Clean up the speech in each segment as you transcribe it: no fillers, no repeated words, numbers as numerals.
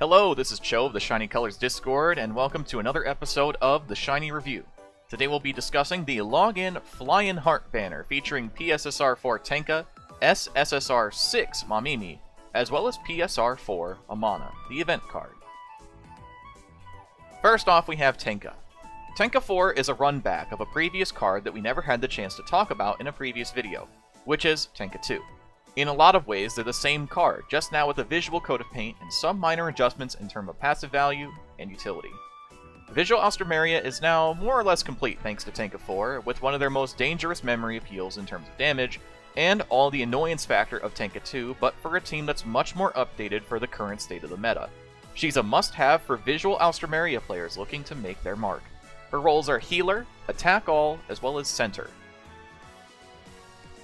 Hello, this is Cho of the Shiny Colors Discord, and welcome to another episode of the Shiny Review. Today we'll be discussing the Login Flyin Heart banner featuring P-SSR4 Tenka, S-SSR6 Mamimi, as well as P-SSR4 Amana, the event card. First off, we have Tenka. Tenka 4 is a run back of a previous card that we never had the chance to talk about in a previous video, which is Tenka 2. In a lot of ways, they're the same card, just now with a visual coat of paint and some minor adjustments in terms of passive value and utility. Visual Alströmeria is now more or less complete thanks to Tenka 4, with one of their most dangerous memory appeals in terms of damage, and all the annoyance factor of Tenka 2, but for a team that's much more updated for the current state of the meta. She's a must-have for Visual Alströmeria players looking to make their mark. Her roles are Healer, Attack All, as well as Center.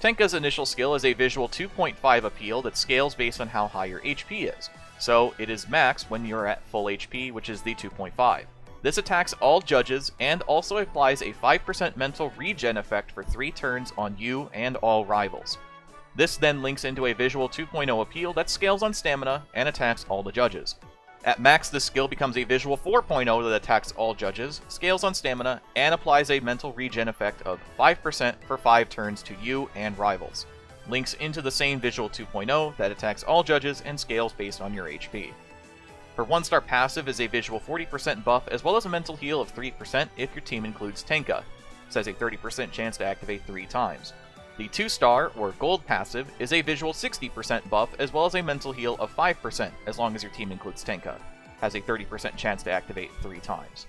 Tenka's initial skill is a visual 2.5 appeal that scales based on how high your HP is, so it is maxed when you're at full HP, which is the 2.5. This attacks all judges and also applies a 5% mental regen effect for 3 turns on you and all rivals. This then links into a visual 2.0 appeal that scales on stamina and attacks all the judges. At max, this skill becomes a visual 4.0 that attacks all judges, scales on stamina, and applies a mental regen effect of 5% for 5 turns to you and rivals. Links into the same visual 2.0 that attacks all judges and scales based on your HP. Her 1-star passive is a visual 40% buff as well as a mental heal of 3% if your team includes Tenka. This has a 30% chance to activate 3 times. The 2-star, or gold passive, is a visual 60% buff as well as a mental heal of 5% as long as your team includes Tenka. Has a 30% chance to activate 3 times.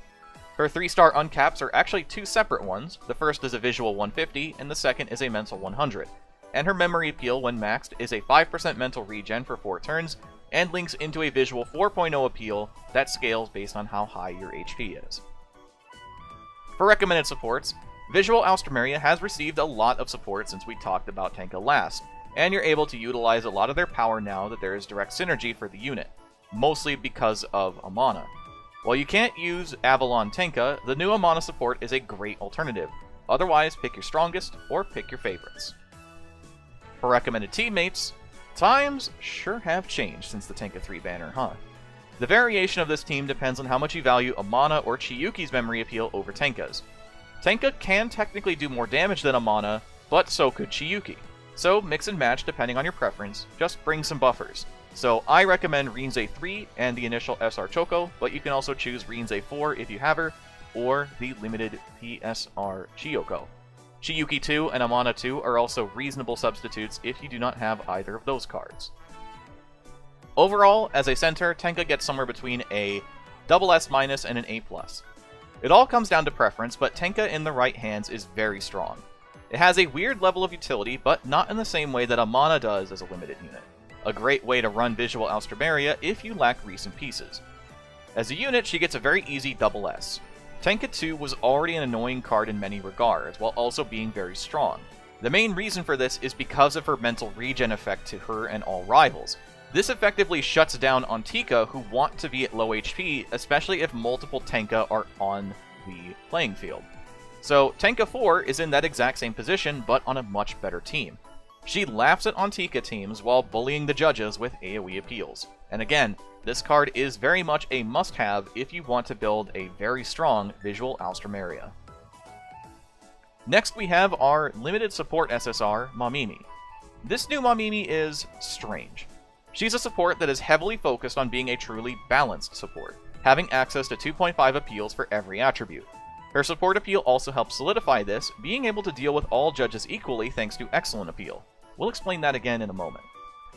Her 3-star uncaps are actually 2 separate ones. The first is a visual 150 and the second is a mental 100. And her memory appeal when maxed is a 5% mental regen for 4 turns and links into a visual 4.0 appeal that scales based on how high your HP is. For recommended supports, Visual Alströmeria has received a lot of support since we talked about Tenka last, and you're able to utilize a lot of their power now that there is direct synergy for the unit, mostly because of Amana. While you can't use Avalon Tenka, the new Amana support is a great alternative. Otherwise, pick your strongest or pick your favorites. For recommended teammates, times sure have changed since the Tenka 3 banner, huh? The variation of this team depends on how much you value Amana or Chiyuki's memory appeal over Tenka's. Tenka can technically do more damage than Amana, but so could Chiyuki. So mix and match depending on your preference, just bring some buffers. So I recommend Rinze 3 and the initial SR Choco, but you can also choose Rinze 4 if you have her, or the limited PSR Chiyoko. Chiyuki 2 and Amana 2 are also reasonable substitutes if you do not have either of those cards. Overall, as a center, Tenka gets somewhere between a SS- and an A+. It all comes down to preference, but Tenka in the right hands is very strong. It has a weird level of utility, but not in the same way that Amana does as a limited unit. A great way to run Visual Alströmeria if you lack recent pieces. As a unit, she gets a very easy SS. Tenka 2 was already an annoying card in many regards, while also being very strong. The main reason for this is because of her mental regen effect to her and all rivals. This effectively shuts down Antika who want to be at low HP, especially if multiple Tenka are on the playing field. So Tenka 4 is in that exact same position, but on a much better team. She laughs at Antika teams while bullying the judges with AoE appeals. And again, this card is very much a must-have if you want to build a very strong Visual Alströmeria. Next we have our limited support SSR, Mamimi. This new Mamimi is strange. She's a support that is heavily focused on being a truly balanced support, having access to 2.5 appeals for every attribute. Her support appeal also helps solidify this, being able to deal with all judges equally thanks to excellent appeal. We'll explain that again in a moment.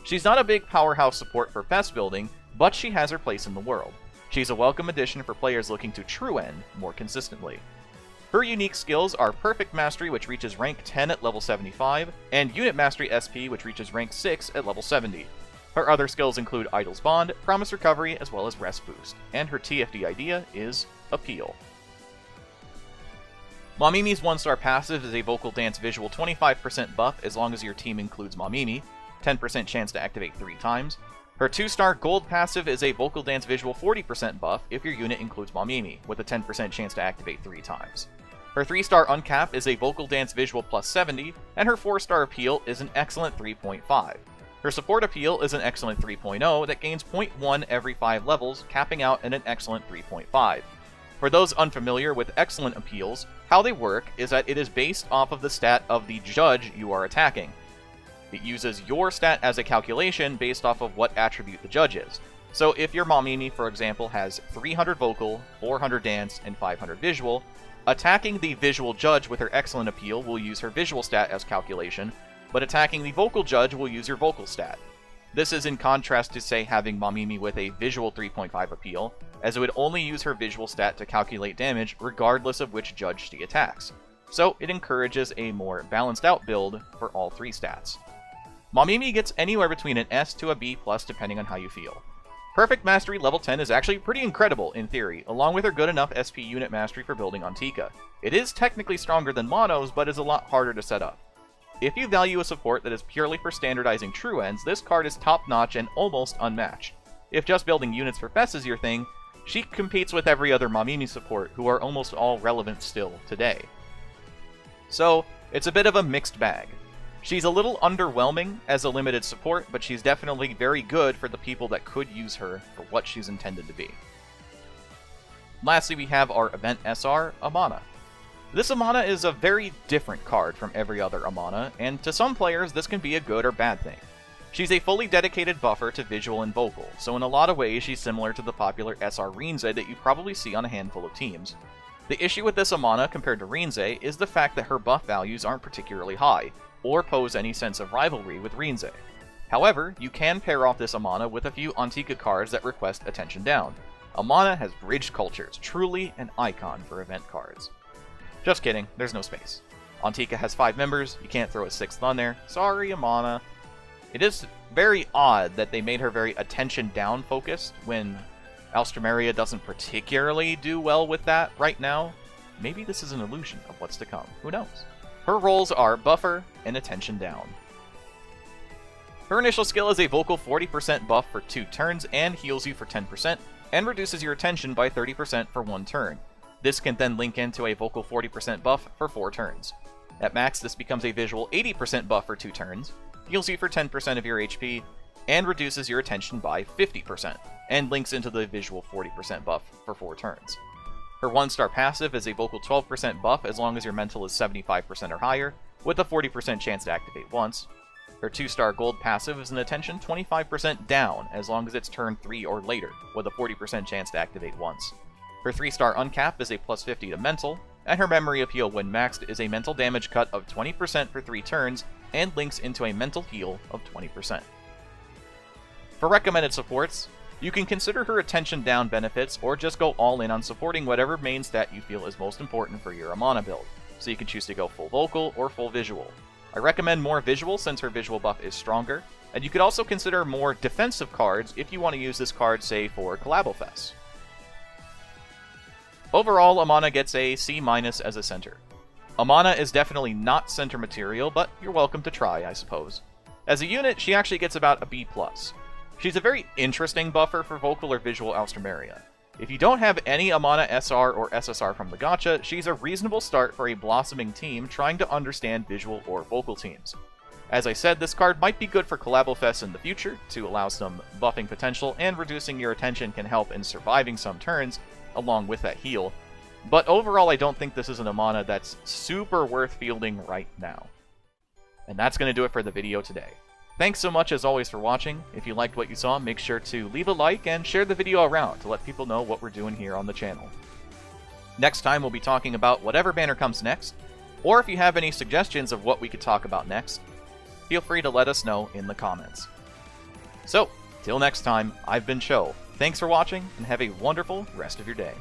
She's not a big powerhouse support for fast building, but she has her place in the world. She's a welcome addition for players looking to true end more consistently. Her unique skills are Perfect Mastery, which reaches rank 10 at level 75, and Unit Mastery SP, which reaches rank 6 at level 70. Her other skills include Idol's Bond, Promise Recovery, as well as Rest Boost, and her TFD idea is Appeal. Mamimi's 1-star passive is a Vocal Dance visual 25% buff as long as your team includes Mamimi, 10% chance to activate 3 times. Her 2-star gold passive is a Vocal Dance visual 40% buff if your unit includes Mamimi, with a 10% chance to activate 3 times. Her 3-star uncap is a Vocal Dance visual plus 70, and her 4-star appeal is an excellent 3.5. Her support appeal is an excellent 3.0 that gains 0.1 every 5 levels, capping out at an excellent 3.5. For those unfamiliar with excellent appeals, how they work is that it is based off of the stat of the judge you are attacking. It uses your stat as a calculation based off of what attribute the judge is. So if your Mamimi, for example, has 300 vocal, 400 dance, and 500 visual, attacking the visual judge with her excellent appeal will use her visual stat as calculation, but attacking the vocal judge will use your vocal stat. This is in contrast to, say, having Mamimi with a visual 3.5 appeal, as it would only use her visual stat to calculate damage regardless of which judge she attacks. So it encourages a more balanced out build for all 3 stats. Mamimi gets anywhere between an S to a B+ depending on how you feel. Perfect Mastery level 10 is actually pretty incredible in theory, along with her good enough SP unit mastery for building on Tenka. It is technically stronger than Mono's, but is a lot harder to set up. If you value a support that is purely for standardizing true ends, this card is top-notch and almost unmatched. If just building units for Fess is your thing, she competes with every other Mamimi support, who are almost all relevant still today. So, it's a bit of a mixed bag. She's a little underwhelming as a limited support, but she's definitely very good for the people that could use her for what she's intended to be. Lastly, we have our event SR, Amana. This Amana is a very different card from every other Amana, and to some players this can be a good or bad thing. She's a fully dedicated buffer to visual and vocal, so in a lot of ways she's similar to the popular SR Rinzai that you probably see on a handful of teams. The issue with this Amana compared to Rinzai is the fact that her buff values aren't particularly high, or pose any sense of rivalry with Rinzai. However, you can pair off this Amana with a few Antika cards that request attention down. Amana has bridged cultures, truly an icon for event cards. Just kidding, there's no space. Antika has 5 members, you can't throw a 6th on there. Sorry, Amana. It is very odd that they made her very attention-down focused when Alstrameria doesn't particularly do well with that right now. Maybe this is an illusion of what's to come, who knows? Her roles are buffer and attention down. Her initial skill is a vocal 40% buff for 2 turns and heals you for 10%, and reduces your attention by 30% for 1 turn. This can then link into a vocal 40% buff for 4 turns. At max, this becomes a visual 80% buff for 2 turns, heals you for 10% of your HP, and reduces your attention by 50%, and links into the visual 40% buff for 4 turns. Her 1-star passive is a vocal 12% buff as long as your mental is 75% or higher, with a 40% chance to activate once. Her 2-star gold passive is an attention 25% down as long as it's turn 3 or later, with a 40% chance to activate once. Her 3-star uncap is a plus 50 to mental, and her memory appeal when maxed is a mental damage cut of 20% for 3 turns, and links into a mental heal of 20%. For recommended supports, you can consider her attention down benefits, or just go all in on supporting whatever main stat you feel is most important for your Amana build, so you can choose to go full vocal or full visual. I recommend more visual since her visual buff is stronger, and you could also consider more defensive cards if you want to use this card, say, for Collabofest. Overall, Amana gets a C- as a center. Amana is definitely not center material, but you're welcome to try, I suppose. As a unit, she actually gets about a B+. She's a very interesting buffer for vocal or visual Alstrameria. If you don't have any Amana SR or SSR from the gacha, she's a reasonable start for a blossoming team trying to understand visual or vocal teams. As I said, this card might be good for Collabofest in the future to allow some buffing potential, and reducing your attention can help in surviving some turns, along with that heal. But overall, I don't think this is an Amana that's super worth fielding right now. And that's going to do it for the video today. Thanks so much as always for watching. If you liked what you saw, make sure to leave a like and share the video around to let people know what we're doing here on the channel. Next time we'll be talking about whatever banner comes next, or if you have any suggestions of what we could talk about next, feel free to let us know in the comments. So, till next time, I've been Cho. Thanks for watching, and have a wonderful rest of your day.